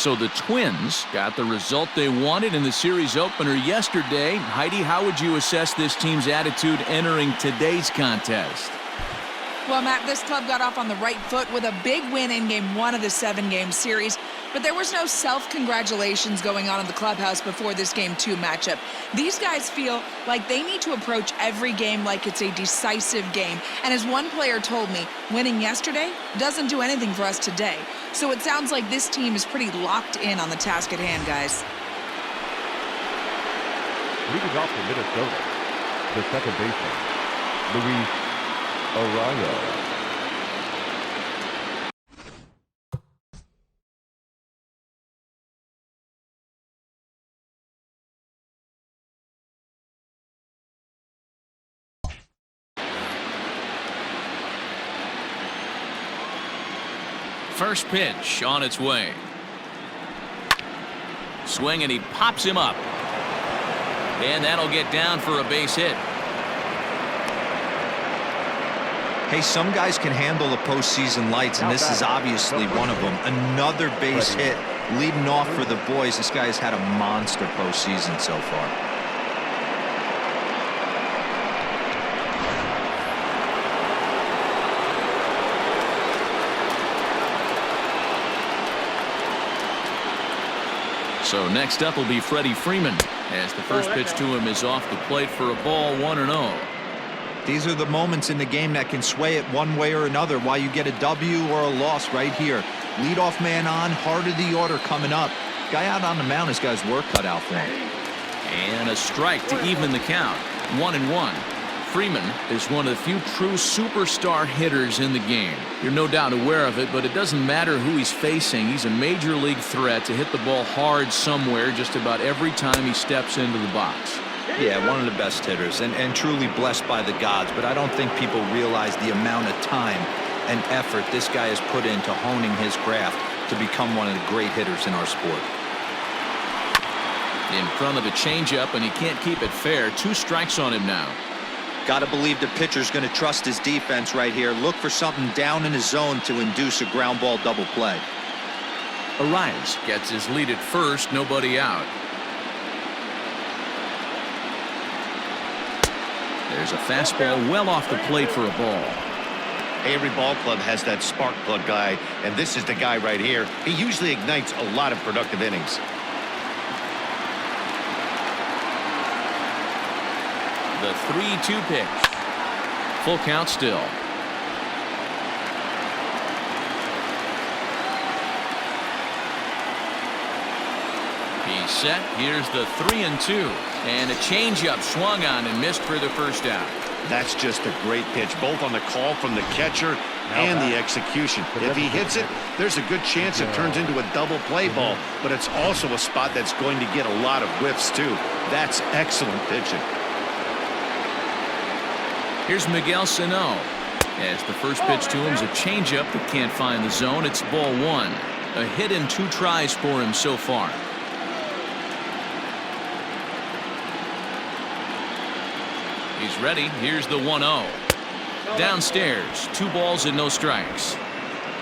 So the Twins got the result they wanted in the series opener yesterday. Heidi, how would you assess this team's attitude entering today's contest? Well, Matt, this club got off on the right foot with a big win in Game 1 of the 7-game series, but there was no self-congratulations going on in the clubhouse before this Game 2 matchup. These guys feel like they need to approach every game like it's a decisive game, and as one player told me, winning yesterday doesn't do anything for us today. So it sounds like this team is pretty locked in on the task at hand, guys. Leading off for Minnesota, the second baseman, Luis Arraez. First pitch on its way. Swing, and he pops him up. And that'll get down for a base hit. Hey, some guys can handle the postseason lights, and this is obviously one of them. Another base hit leading off for the boys. This guy has had a monster postseason so far. So next up will be Freddie Freeman, as the first pitch to him is off the plate for a ball, 1-0. These are the moments in the game that can sway it one way or another, why you get a W or a loss right here. Leadoff man on, heart of the order coming up. Guy out on the mound has got his work cut out for him. And a strike to even the count, 1-1. Freeman is one of the few true superstar hitters in the game. You're no doubt aware of it, but it doesn't matter who he's facing. He's a major league threat to hit the ball hard somewhere just about every time he steps into the box. Yeah, one of the best hitters and truly blessed by the gods, but I don't think people realize the amount of time and effort this guy has put into honing his craft to become one of the great hitters in our sport. In front of the changeup, and he can't keep it fair. 2 strikes on him now. Got to believe the pitcher's going to trust his defense right here. Look for something down in his zone to induce a ground ball double play. Arraez gets his lead at first, nobody out. There's a fastball well off the plate for a ball. Every ball club has that spark plug guy, and this is the guy right here. He usually ignites a lot of productive innings. The 3-2 pitch. Full count still. He's set. Here's the 3-2. And a changeup swung on and missed for the first out. That's just a great pitch, both on the call from the catcher and the execution. If he hits it, there's a good chance it turns into a double play ball, but it's also a spot that's going to get a lot of whiffs too. That's excellent pitching. Here's Miguel Sano, as the first pitch to him is a changeup that can't find the zone. It's ball 1. A hit in 2 tries for him so far. He's ready. Here's the 1-0. Downstairs, 2 balls and no strikes.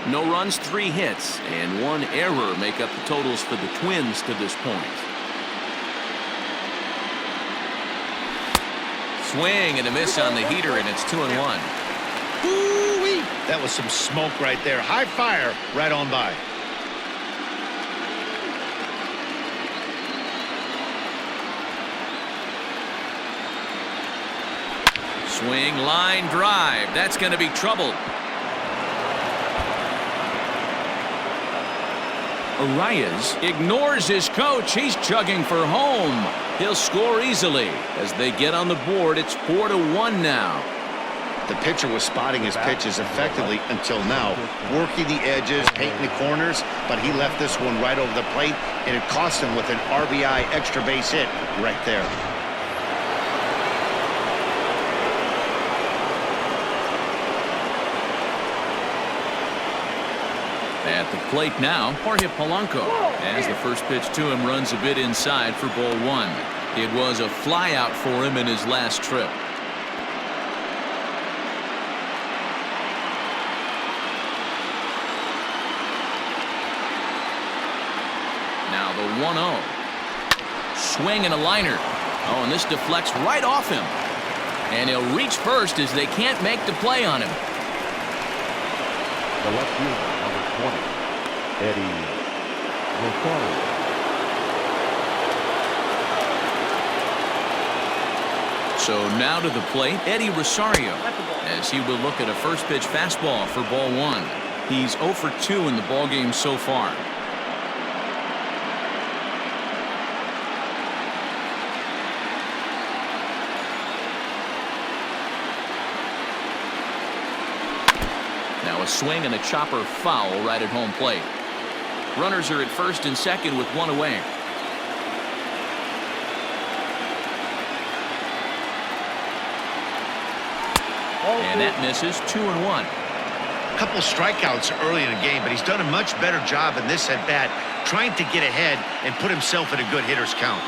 No runs, 3 hits, and 1 error make up the totals for the Twins to this point. Swing and a miss on the heater, and it's 2-1. Ooh-wee. That was some smoke right there. High fire right on by. Swing, line drive. That's going to be trouble. Arraez ignores his coach. He's chugging for home. He'll score easily as they get on the board. It's 4-1 now. The pitcher was spotting his pitches effectively until now, working the edges, painting the corners, but he left this one right over the plate, and it cost him with an RBI extra base hit right there. At the plate now, Jorge Polanco, as the first pitch to him runs a bit inside for ball 1. It was a flyout for him in his last trip. Now the 1-0. Swing and a liner. Oh, and this deflects right off him. And he'll reach first as they can't make the play on him. The left fielder, number 20, Eddie Rosario. So now to the plate, Eddie Rosario, as he will look at a first pitch fastball for ball 1. He's 0 for 2 in the ballgame so far. Now a swing and a chopper foul right at home plate. Runners are at first and second with 1 away. And that misses. 2-1. Couple strikeouts early in the game, but he's done a much better job in this at bat, trying to get ahead and put himself in a good hitter's count.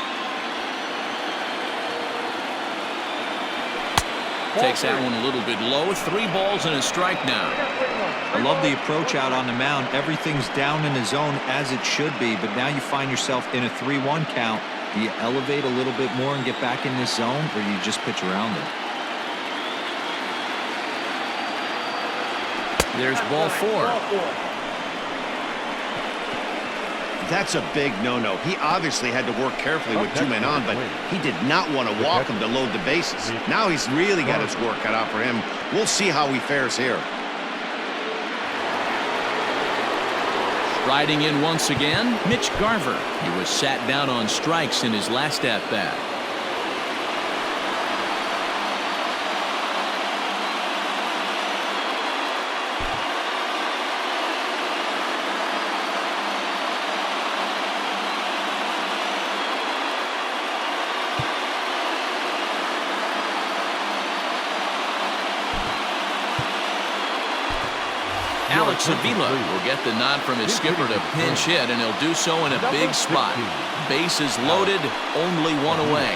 Takes that one a little bit low. 3 balls and a strike now. I love the approach out on the mound. Everything's down in the zone as it should be, but now you find yourself in a 3-1 count. Do you elevate a little bit more and get back in this zone, or you just pitch around it? There's ball 4. That's a big no-no. He obviously had to work carefully with 2 men on, but he did not want to walk him to load the bases. Now he's really got his work cut out for him. We'll see how he fares here. Riding in once again, Mitch Garver. He was sat down on strikes in his last at-bat. Alex Avila will get the nod from his skipper to pinch hit, and he'll do so in a big spot. Bases loaded, only 1 away.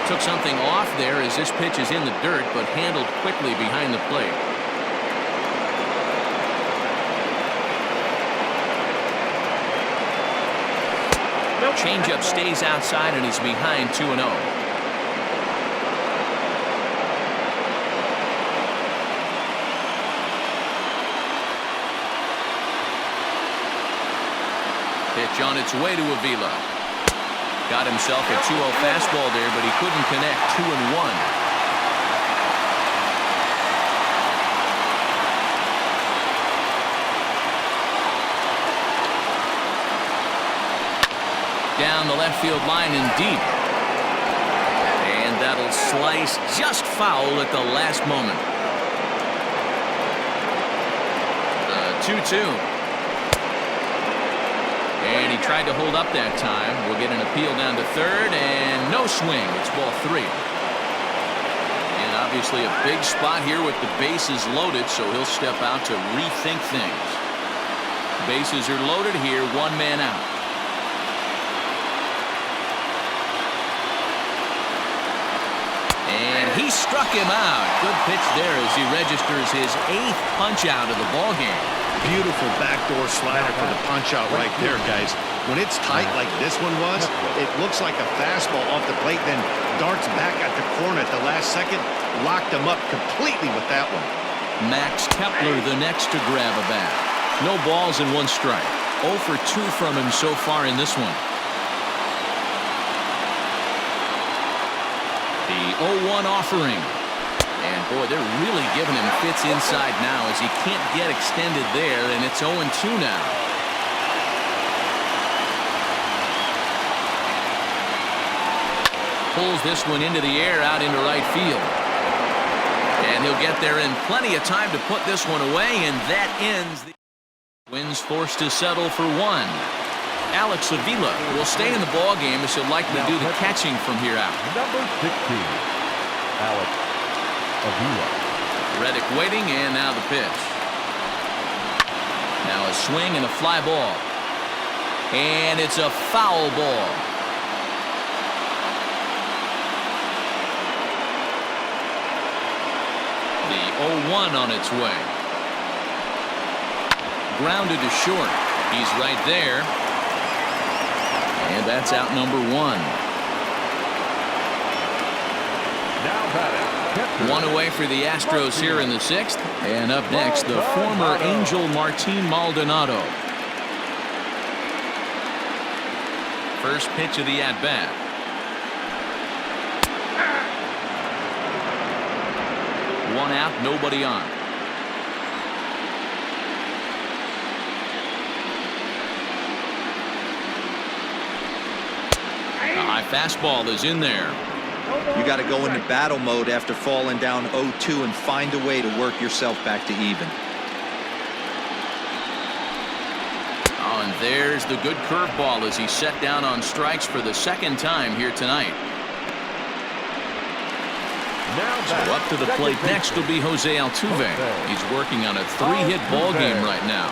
Took something off there as this pitch is in the dirt, but handled quickly behind the plate. Changeup stays outside and he's behind 2-0. Pitch on its way to Avila. Got himself a 2-0 fastball there, but he couldn't connect. 2-1. Down the left field line and deep. And that'll slice just foul at the last moment. 2-2. And he tried to hold up that time. We'll get an appeal down to third, and no swing. It's ball 3. And obviously a big spot here with the bases loaded, so he'll step out to rethink things. Bases are loaded here, 1 man out. And he struck him out. Good pitch there as he registers his 8th punch out of the ballgame. Beautiful backdoor slider for the punch out right there, guys. When it's tight like this one was, it looks like a fastball off the plate, then darts back at the corner at the last second. Locked him up completely with that one. Max Kepler the next to grab a bat. No balls and 1 strike. 0 for 2 from him so far in this one. The 0-1 offering. And boy, they're really giving him fits inside now as he can't get extended there, and it's 0-2 now. Pulls this one into the air out into right field. And he'll get there in plenty of time to put this one away, and that ends the Twins forced to settle for 1. Alex Avila will stay in the ball game as he'll likely do the catching from here out. Number 16, Alex Avila. Reddick waiting, and now the pitch. Now a swing and a fly ball. And it's a foul ball. 0-1 on its way. Grounded to short. He's right there. And that's out number 1. One away for the Astros here in the 6th. And up next, the former Angel Martin Maldonado. First pitch of the at-bat. One out, nobody on. A high fastball is in there. You got to go into battle mode after falling down 0-2 and find a way to work yourself back to even. Oh, and there's the good curveball as he set down on strikes for the second time here tonight. So up to the plate next will be Jose Altuve. He's working on a 3-hit ball game right now.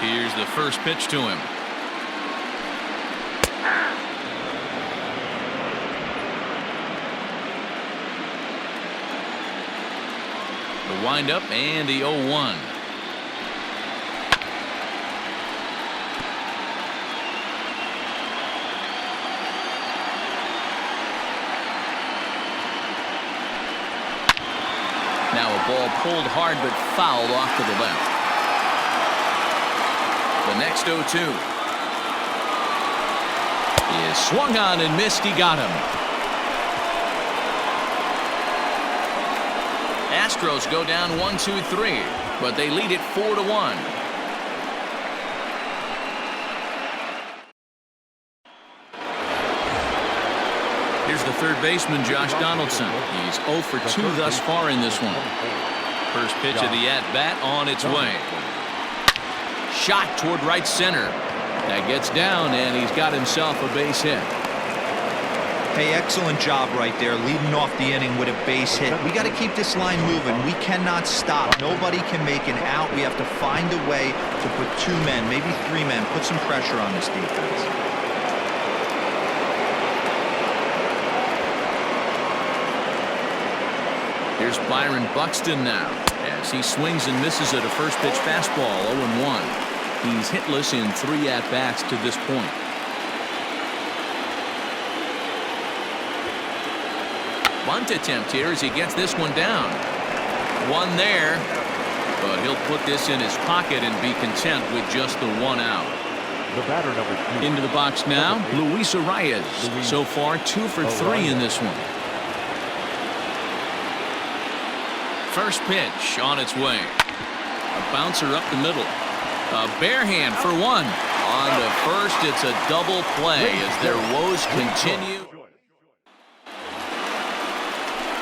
Here's the first pitch to him. The windup and the 0-1. Now a ball pulled hard but fouled off to the left. The next 0-2 is swung on and missed. He got him. Astros go down 1-2-3, but they lead it 4-1. Here's the third baseman, Josh Donaldson. He's 0 for 2 thus far in this one. First pitch of the at-bat on its way. Shot toward right center. That gets down, and he's got himself a base hit. Hey, excellent job right there, leading off the inning with a base hit. We got to keep this line moving. We cannot stop. Nobody can make an out. We have to find a way to put 2 men, maybe 3 men, put some pressure on this defense. Here's Byron Buxton now as he swings and misses at a first pitch fastball. 0-1. He's hitless in 3 at-bats to this point. Bunt attempt here as he gets this one down. One there, but he'll put this in his pocket and be content with just the 1 out. The batter, number 2. Into the box now, Luis Arias. So far 2 for 3 in this one. First pitch on its way. A bouncer up the middle. A bare hand for 1. On to first, it's a double play as their woes continue.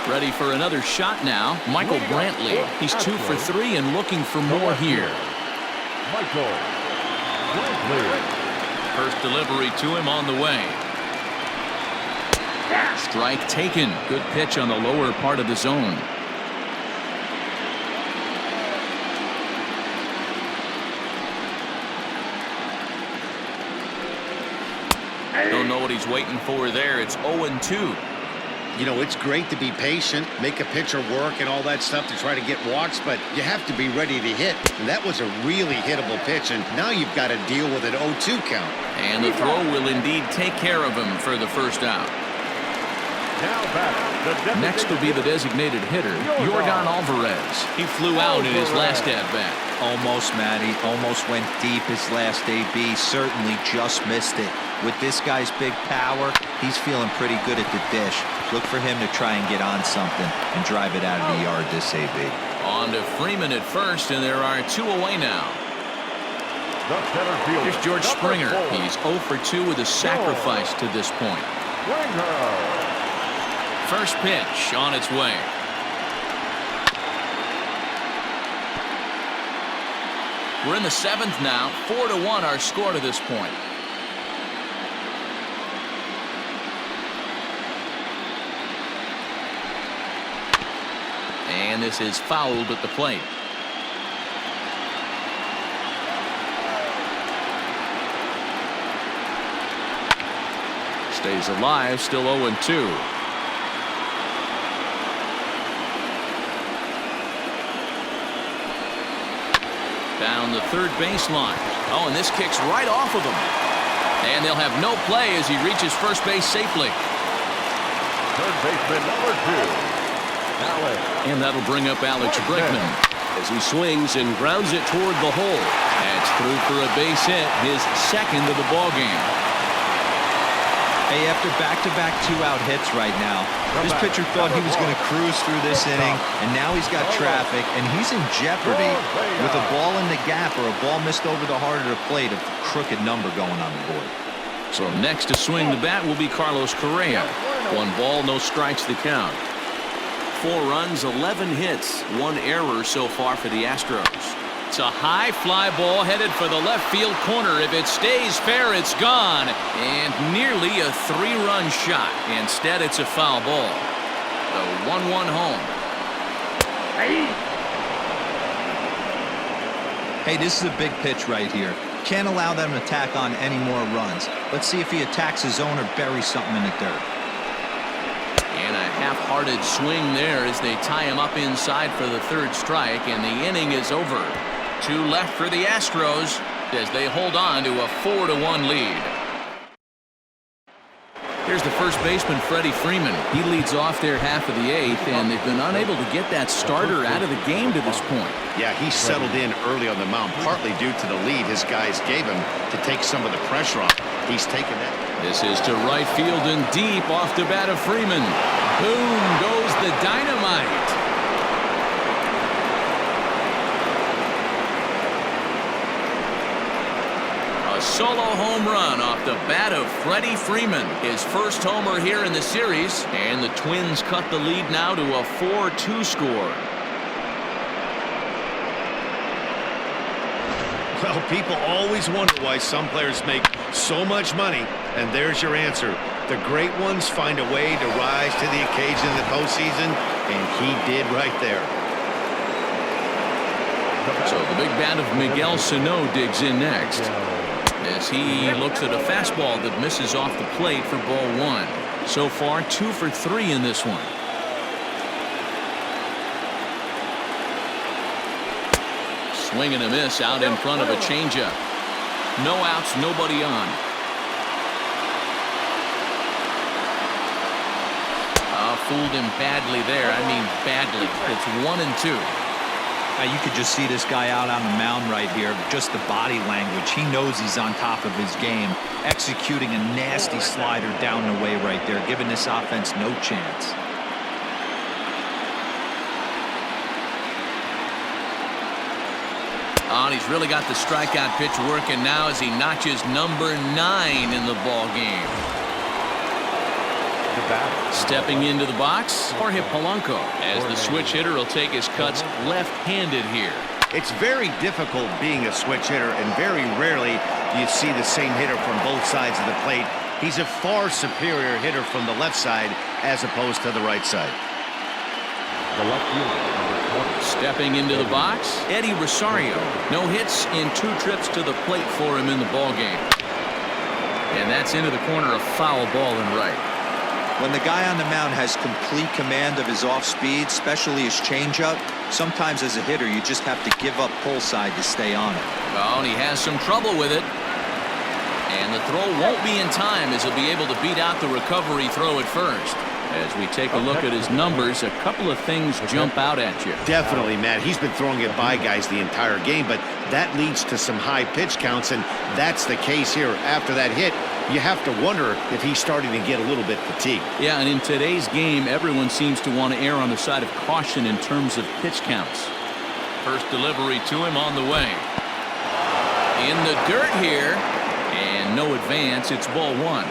Ready for another shot now, Michael Brantley. He's 2 for 3 and looking for more here. Michael Brantley. First delivery to him on the way. Strike taken. Good pitch on the lower part of the zone. Don't know what he's waiting for there. It's 0-2. You know, it's great to be patient, make a pitcher work and all that stuff to try to get walks, but you have to be ready to hit. And that was a really hittable pitch, and now you've got to deal with an 0-2 count. And the throw will indeed take care of him for the first out. Next will be the designated hitter, Yordan Alvarez. He flew out in his last at-bat. Almost, Matty. Almost went deep his last AB. Certainly just missed it. With this guy's big power, he's feeling pretty good at the dish. Look for him to try and get on something and drive it out of the yard this AB. On to Freeman at first, and there are 2 away now. Here's George Springer. He's 0 for 2 with a sacrifice to this point. First pitch on its way. We're in the 7th now. 4-1 our score to this point. And this is fouled at the plate. Stays alive, still 0-2. Down the third baseline. Oh, and this kicks right off of him. And they'll have no play as he reaches first base safely. Third baseman number 2. Alex. And that'll bring up Alex Brickman as he swings and grounds it toward the hole. That's through for a base hit, his second of the ball game. Hey, after back-to-back two-out hits right now, this pitcher thought he was going to cruise through this inning, and now he's got traffic, and he's in jeopardy with a ball in the gap or a ball missed over the heart of the plate, a crooked number going on the board. So next to swing the bat will be Carlos Correa. 1 ball, no strikes the count. 4 runs, 11 hits, 1 error so far for the Astros. It's a high fly ball headed for the left field corner. If it stays fair, it's gone. And nearly a 3-run shot. Instead, it's a foul ball. The 1-1 home. Hey, this is a big pitch right here. Can't allow them to tack on any more runs. Let's see if he attacks his zone or buries something in the dirt. And a half-hearted swing there as they tie him up inside for the 3rd strike, and the inning is over. 2 left for the Astros as they hold on to a 4-1 lead. Here's the first baseman, Freddie Freeman. He leads off their half of the 8th, and they've been unable to get that starter out of the game to this point. Yeah, he settled in early on the mound, partly due to the lead his guys gave him to take some of the pressure off. He's taken that. This is to right field and deep off the bat of Freeman. Boom goes the dynamite. A solo home run off the bat of Freddie Freeman. His first homer here in the series, and the Twins cut the lead now to a 4-2 score. Well, people always wonder why some players make so much money, and there's your answer. The great ones find a way to rise to the occasion in the postseason, and he did right there. So the big bat of Miguel Sano digs in next as he looks at a fastball that misses off the plate for ball 1. So far 2 for 3 in this one. Swing and a miss out in front of a changeup. No outs, nobody on. Fooled him badly there. I mean badly. It's 1-2. You could just see this guy out on the mound right here. Just the body language. He knows he's on top of his game. Executing a nasty slider down the way right there, giving this offense no chance. Oh, and he's really got the strikeout pitch working now as he notches number 9 in the ball game. Stepping into the box, Jorge Polanco, as the switch hitter will take his cuts left-handed here. It's very difficult being a switch hitter, and very rarely do you see the same hitter from both sides of the plate. He's a far superior hitter from the left side as opposed to the right side. The left fielder, number 20. Stepping into the box, Eddie Rosario. No hits in 2 trips to the plate for him in the ball game. And that's into the corner, a foul ball and right. When the guy on the mound has complete command of his off speed, especially his changeup, sometimes as a hitter you just have to give up pull side to stay on it. Well, and he has some trouble with it. And the throw won't be in time as he'll be able to beat out the recovery throw at first. As we take a look at his numbers, a couple of things jump out at you. Definitely, Matt. He's been throwing it by guys the entire game, but that leads to some high pitch counts, and that's the case here. After that hit, you have to wonder if he's starting to get a little bit fatigued. Yeah, and in today's game, everyone seems to want to err on the side of caution in terms of pitch counts. First delivery to him on the way. In the dirt here, and no advance. It's ball 1.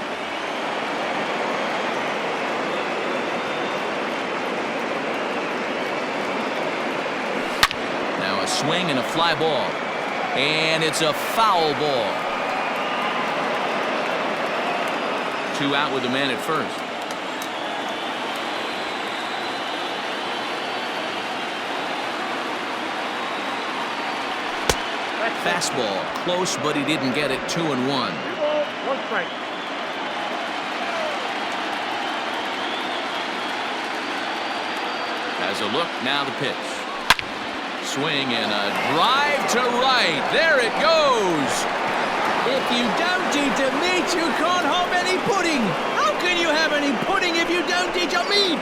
Now a swing and a fly ball, and it's a foul ball. 2 out with the man at first. Fastball close, but he didn't get it. 2-1. 1 strike. As a look, now the pitch. swing and a drive to right. There it goes. If you don't eat the meat, you can't have any pudding. How can you have any pudding if you don't eat your meat?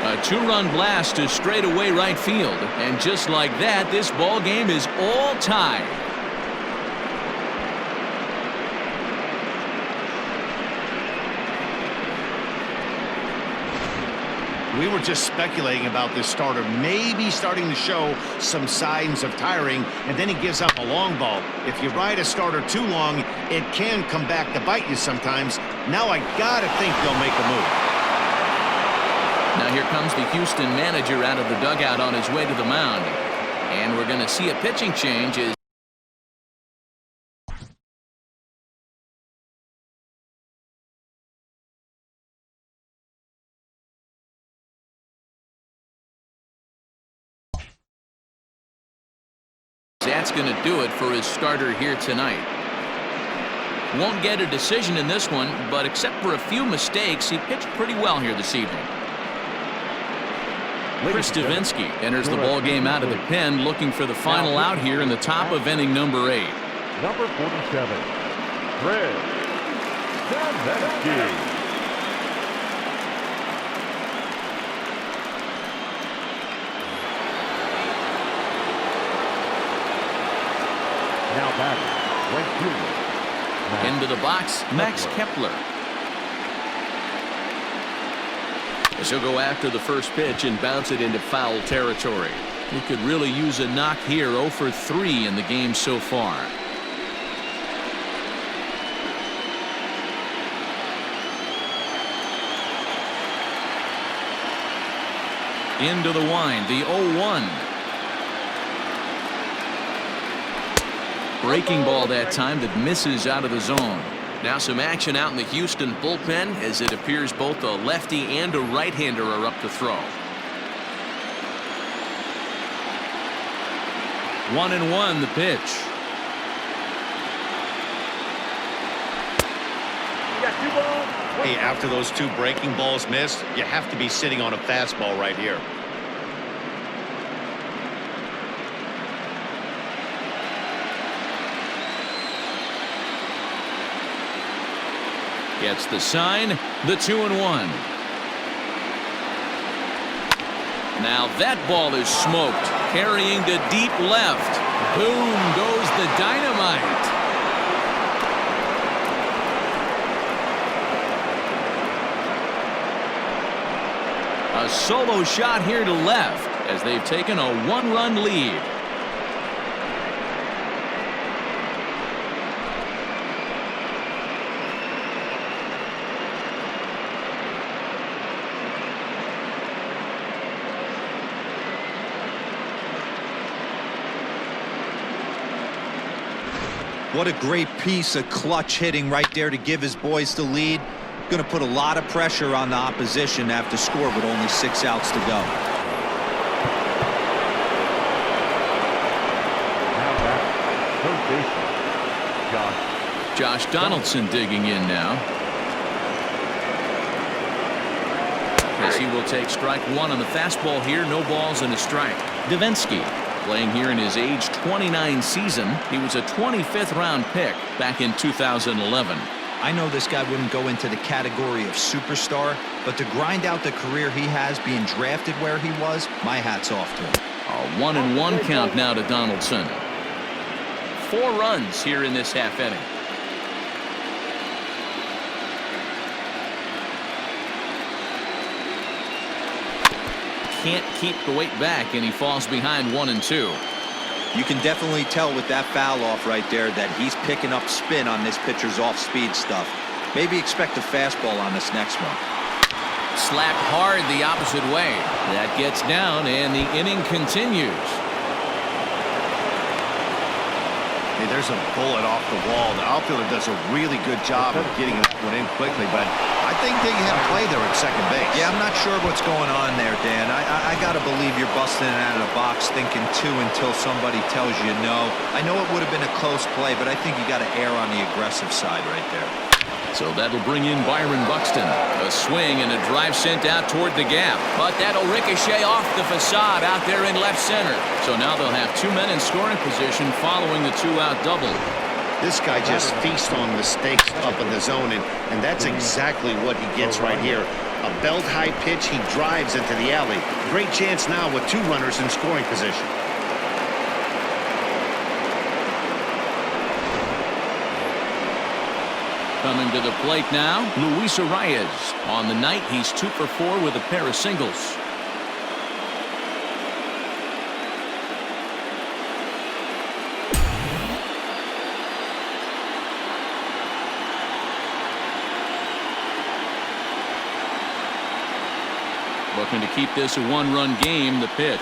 A two-run blast to straightaway right field. And just like that, this ball game is all tied. We were just speculating about this starter maybe starting to show some signs of tiring, and then he gives up a long ball. If you ride a starter too long, it can come back to bite you sometimes. Now I gotta think they'll make a move. Now here comes the Houston manager out of the dugout on his way to the mound. And we're going to see a pitching change as that's going to do it for his starter here tonight. Won't get a decision in this one, but except for a few mistakes, he pitched pretty well here this evening. Chris Davinsky enters the ball game out of the pen, looking for the final out here in the top of inning number 8. Number 47, Chris Davinsky. Now back, right fielder. Into the box, Max Kepler. As he'll go after the first pitch and bounce it into foul territory. He could really use a knock here. 0 for 3 in the game so far. Into the wind, the 0-1. Breaking ball that time that misses out of the zone. Now some action out in the Houston bullpen as it appears both a lefty and a right-hander are up to throw. 1-1 the pitch. Hey, after those two breaking balls missed, you have to be sitting on a fastball right here. Gets the sign, the 2-1. Now that ball is smoked, carrying to deep left. Boom goes the dynamite. A solo shot here to left as they've taken a 1-run lead. What a great piece of clutch hitting right there to give his boys the lead. Going to put a lot of pressure on the opposition to have to score with only 6 outs to go. Now back, third baseman, Josh Donaldson digging in now. As he will take strike 1 on the fastball here. No balls and a strike. Davinsky playing here in his age 29 season. He was a 25th round pick back in 2011. I know this guy wouldn't go into the category of superstar, but to grind out the career he has being drafted where he was, my hat's off to him. A 1-1 count now to Donaldson. 4 runs here in this half inning. Can't keep the weight back, and he falls behind 1-2. You can definitely tell with that foul off right there that he's picking up spin on this pitcher's off-speed stuff. Maybe expect a fastball on this next one. Slapped hard the opposite way. That gets down, and the inning continues. Hey, there's a bullet off the wall. The outfielder does a really good job of getting that one in quickly, but I think they had a play there at second base. Yeah, I'm not sure what's going on there, Dan. I got to believe you're busting it out of the box thinking 2 until somebody tells you no. I know it would have been a close play, but I think you got to err on the aggressive side right there. So that'll bring in Byron Buxton. A swing and a drive sent out toward the gap. But that'll ricochet off the facade out there in left center. So now they'll have 2 men in scoring position following the 2-out double. This guy just feasts on mistakes up in the zone, and that's exactly what he gets right here. A belt-high pitch, he drives into the alley. Great chance now with 2 runners in scoring position. Coming to the plate now, Luis Arias. On the night, he's 2 for 4 with a pair of singles. Looking to keep this a 1-run game. The pitch.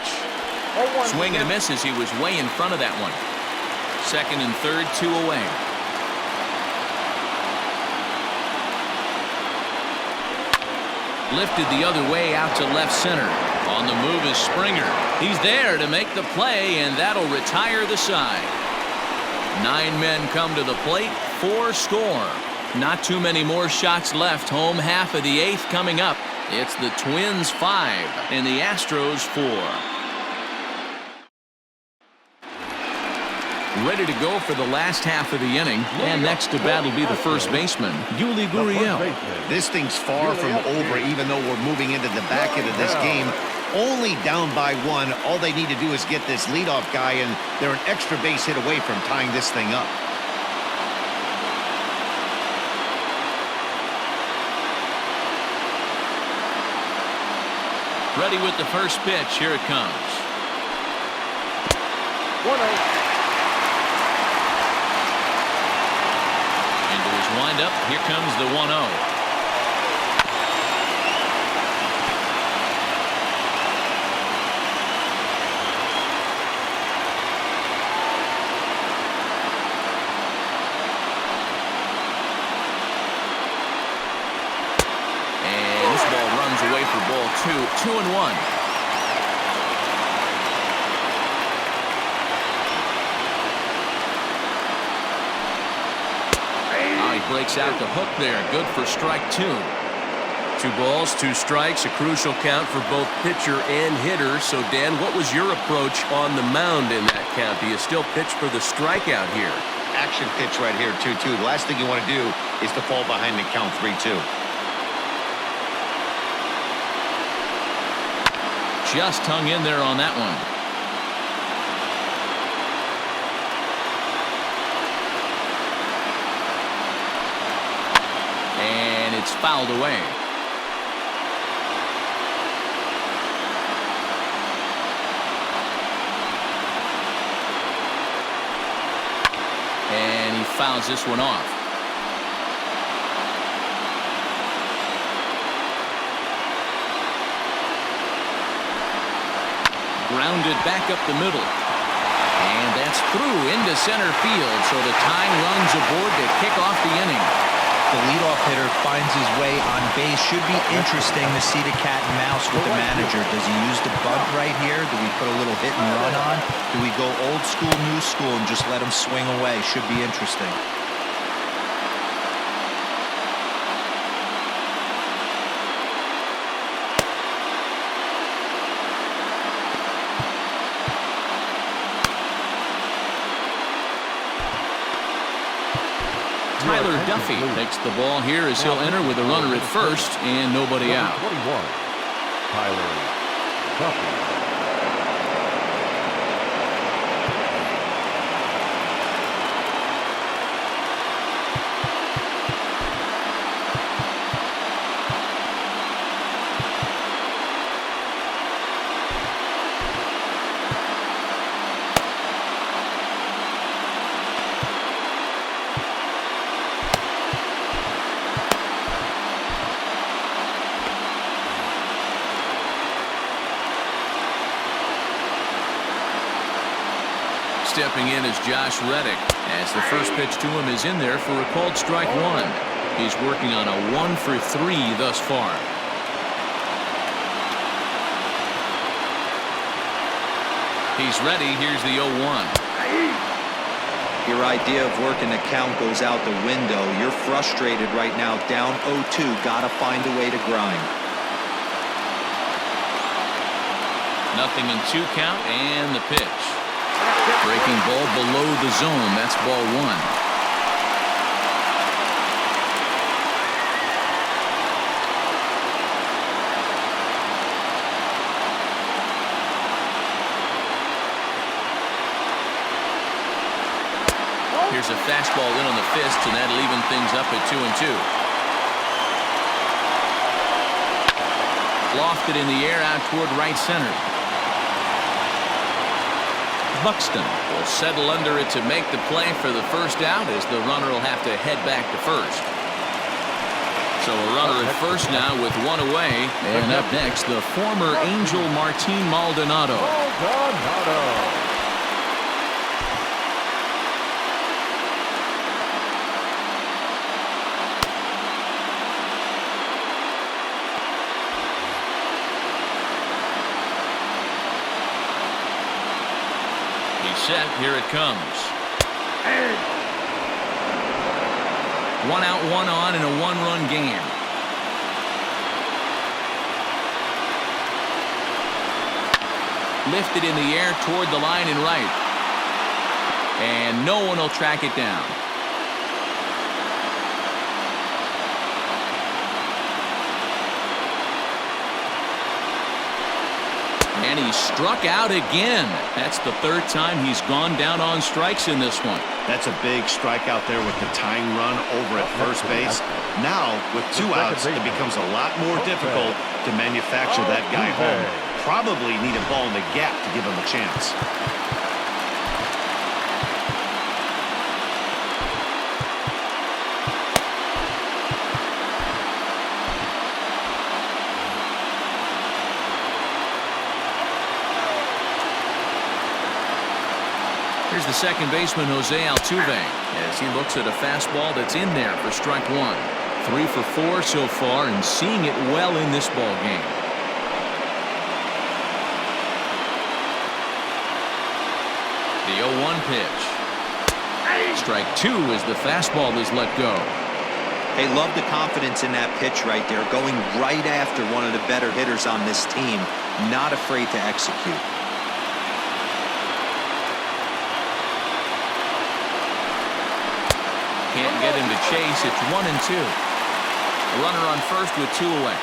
Swing and a miss as he was way in front of that one. Second and third, 2 away. Lifted the other way out to left center. On the move is Springer. He's there to make the play, and that'll retire the side. 9 men come to the plate, 4 score. Not too many more shots left. Home half of the 8th coming up. It's the Twins 5 and the Astros 4. Ready to go for the last half of the inning. And next to bat will be the first baseman, Yuli Gurriel. This thing's far from over, even though we're moving into the back end of this game. Only down by 1. All they need to do is get this leadoff guy, and they're an extra base hit away from tying this thing up. Ready with the first pitch. Here it comes. 1-0. Into his windup. Here comes the 1-0. And this ball runs away for ball 2. 2-1. Breaks out the hook there. Good for strike 2. 2 balls, 2 strikes, a crucial count for both pitcher and hitter. So, Dan, what was your approach on the mound in that count? Do you still pitch for the strikeout here? Action pitch right here, 2-2. The last thing you want to do is to fall behind the count 3-2. Just hung in there on that one. And it's fouled away. And he fouls this one off. Grounded back up the middle. And that's through into center field. So the tying runs aboard to kick off the inning. The leadoff hitter finds his way on base. Should be interesting to see the cat and mouse with the manager. Does he use the bunt right here? Do we put a little hit and run on? Do we go old school, new school, and just let him swing away? Should be interesting. Tyler Duffy takes the ball here as he'll enter with a runner at first and nobody out. 21. Tyler Duffy. Stepping in is Josh Reddick as the first pitch to him is in there for a called strike 1. He's working on a 1 for 3 thus far. He's ready. Here's the 0-1. Your idea of working the count goes out the window. You're frustrated right now, down 0-2. Got to find a way to grind. Nothing in 2 count, and the pitch. Breaking ball below the zone. That's ball 1. Here's a fastball in on the fist, and that'll even things up at 2-2. Lofted in the air out toward right center. Buxton will settle under it to make the play for the first out, as the runner will have to head back to first. So a runner at first now with 1 away. And up next, the former Angel Martin Maldonado. Set. Here it comes. 1 out, 1 on in a 1-run game. Lifted in the air toward the line and right. And no one will track it down. And he struck out again. That's the 3rd time he's gone down on strikes in this one. That's a big strikeout there with the tying run over at first base. Now, with 2 outs, it becomes a lot more difficult to manufacture that guy home. Probably need a ball in the gap to give him a chance. Here's the second baseman, Jose Altuve, as he looks at a fastball that's in there for strike 1. 3 for 4 so far, and seeing it well in this ball game. The 0-1 pitch. Strike 2 as the fastball is let go. Hey, love the confidence in that pitch right there, going right after one of the better hitters on this team, not afraid to execute. Can't get him to chase. It's 1-2. Runner on first with 2 away.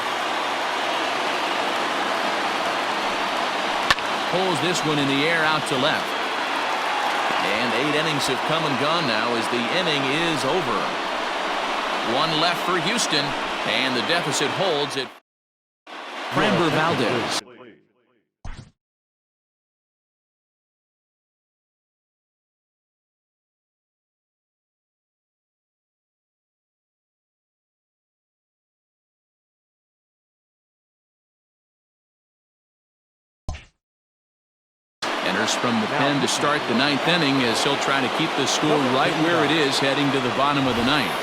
Pulls this one in the air out to left. And 8 innings have come and gone now as the inning is over. 1 left for Houston, and the deficit holds at Framber Valdez. Enters from the pen to start the 9th inning, as he'll try to keep the score right where it is heading to the bottom of the 9th.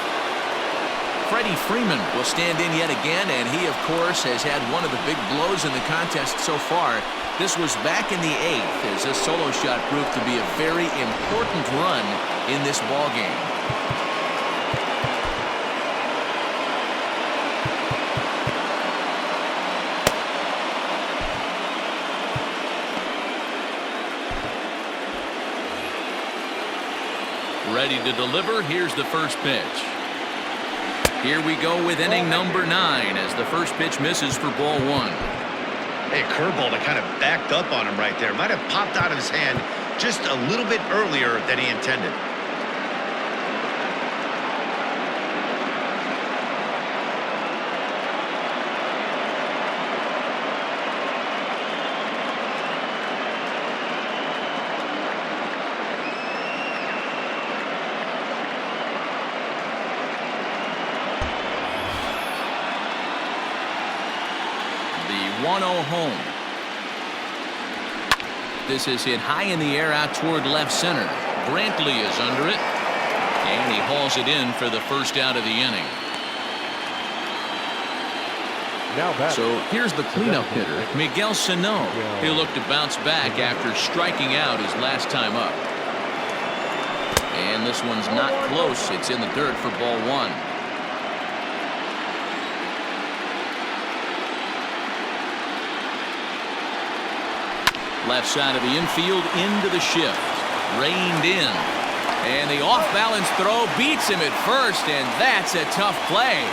Freddie Freeman will stand in yet again, and he, of course, has had one of the big blows in the contest so far. This was back in the 8th, as this solo shot proved to be a very important run in this ball game. Ready to deliver. Here's the first pitch. Here we go with inning number 9 as the first pitch misses for ball 1. Hey, a curveball that kind of backed up on him right there. Might have popped out of his hand just a little bit earlier than he intended. The 1-0 home. This is hit high in the air out toward left center. Brantley is under it, and he hauls it in for the first out of the inning. So here's the cleanup hitter, Miguel Sano. He'll look to bounce back after striking out his last time up. And this one's not close. It's in the dirt for ball one. Left side of the infield into the shift. Reined in. And the off-balance throw beats him at first, and that's a tough play.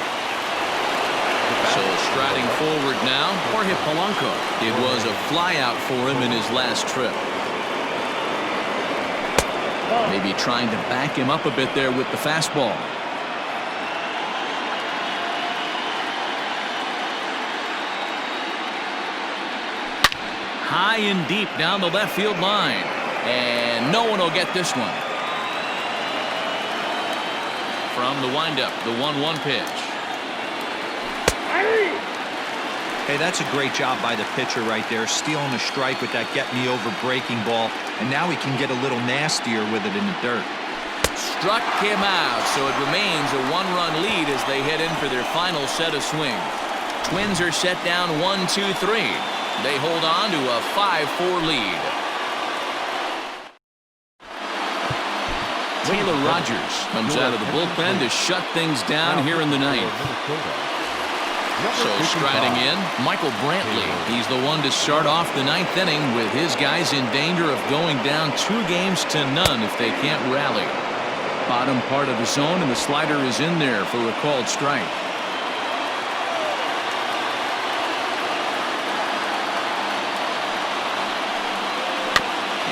So striding forward now, Jorge Polanco. It was a flyout for him in his last trip. Maybe trying to back him up a bit there with the fastball. High and deep down the left field line. And no one will get this one. From the windup, the 1-1 pitch. Hey, that's a great job by the pitcher right there, stealing a strike with that get-me-over breaking ball, and now he can get a little nastier with it in the dirt. Struck him out, so it remains a one-run lead as they head in for their final set of swings. Twins are set down 1-2-3. They hold on to a 5-4 lead. Taylor Rogers comes out of the bullpen to shut things down here in the ninth. So striding in, Michael Brantley. He's the one to start off the ninth inning with his guys in danger of going down 2-0 if they can't rally. Bottom part of the zone, and the slider is in there for a called strike.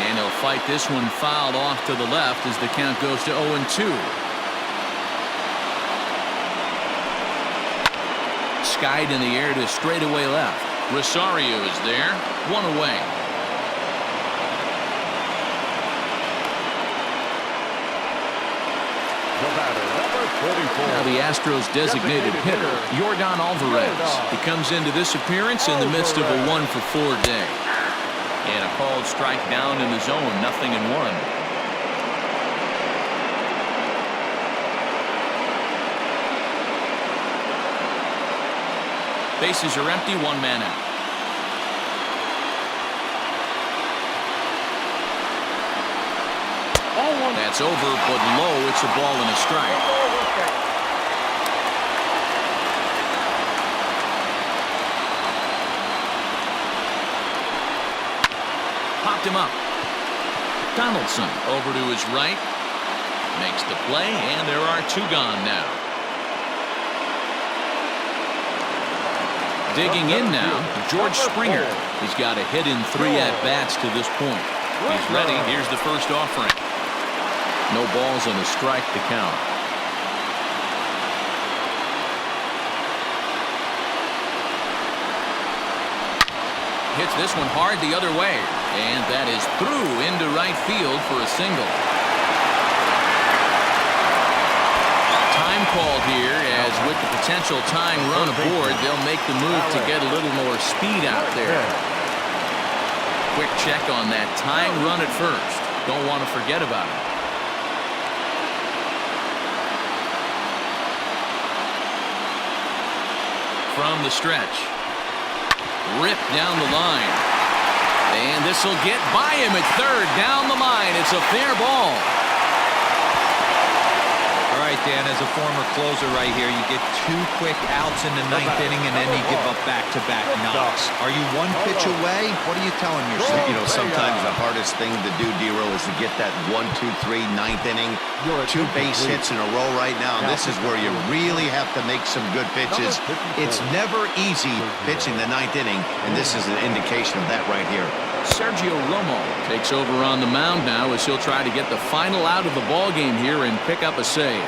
And he'll fight this one fouled off to the left as the count goes to 0-2. Skied in the air to straightaway left. Rosario is there. One away. Now the Astros designated hitter, Yordan Alvarez. He comes into this appearance in the midst of a 1-for-4 day. And a called strike down in the zone, 0-1. Bases are empty, one man out. That's over, but low. It's a ball and a strike. Popped him up. Donaldson over to his right. Makes the play, and there are two gone now. Digging in now, George Springer. He's got a hit in 3 at-bats to this point. He's ready. Here's the first offering. No balls and a strike to count. Hits this one hard the other way. And that is through into right field for a single. Time called here, as with the potential tying run aboard, they'll make the move to get a little more speed out there. Quick check on that tying run at first. Don't want to forget about it. From the stretch. Ripped down the line. And this will get by him at third. Down the line. It's a fair ball. All right, Dan, as a former closer right here, you get 2 quick outs in the 9th inning, and then you give up back-to-back knocks. Are you 1 pitch away? What are you telling yourself? You know, sometimes the hardest thing to do, D-Row, is to get that 1, 2, 3, 9th inning. 2 base hits in a row right now, and this is where you really have to make some good pitches. It's never easy pitching the 9th inning, and this is an indication of that right here. Sergio Romo takes over on the mound now as he'll try to get the final out of the ball game here and pick up a save.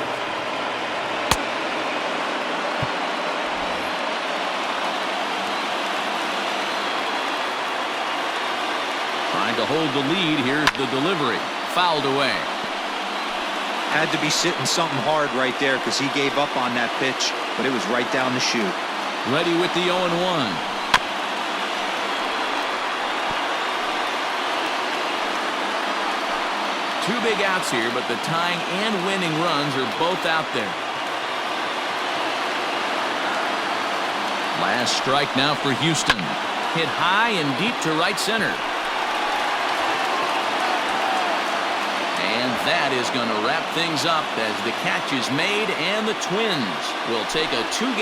Trying to hold the lead. Here's the delivery. Fouled away. Had to be sitting something hard right there because he gave up on that pitch, but it was right down the chute. Ready with the 0-1. Two big outs here, but the tying and winning runs are both out there. Last strike now for Houston. Hit high and deep to right center. And That is going to wrap things up as the catch is made, and the Twins will take a 2-0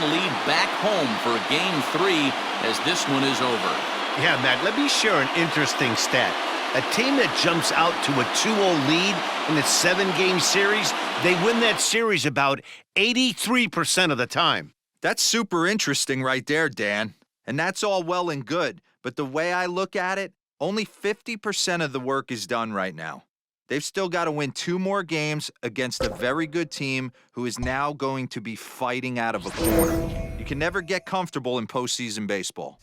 lead back home for Game 3 as this one is over. Yeah, Matt, let me share an interesting stat. A team that jumps out to a 2-0 lead in a 7-game series, they win that series about 83% of the time. That's super interesting right there, Dan. And that's all well and good. But the way I look at it, only 50% of the work is done right now. They've still got to win 2 more games against a very good team who is now going to be fighting out of a corner. You can never get comfortable in postseason baseball.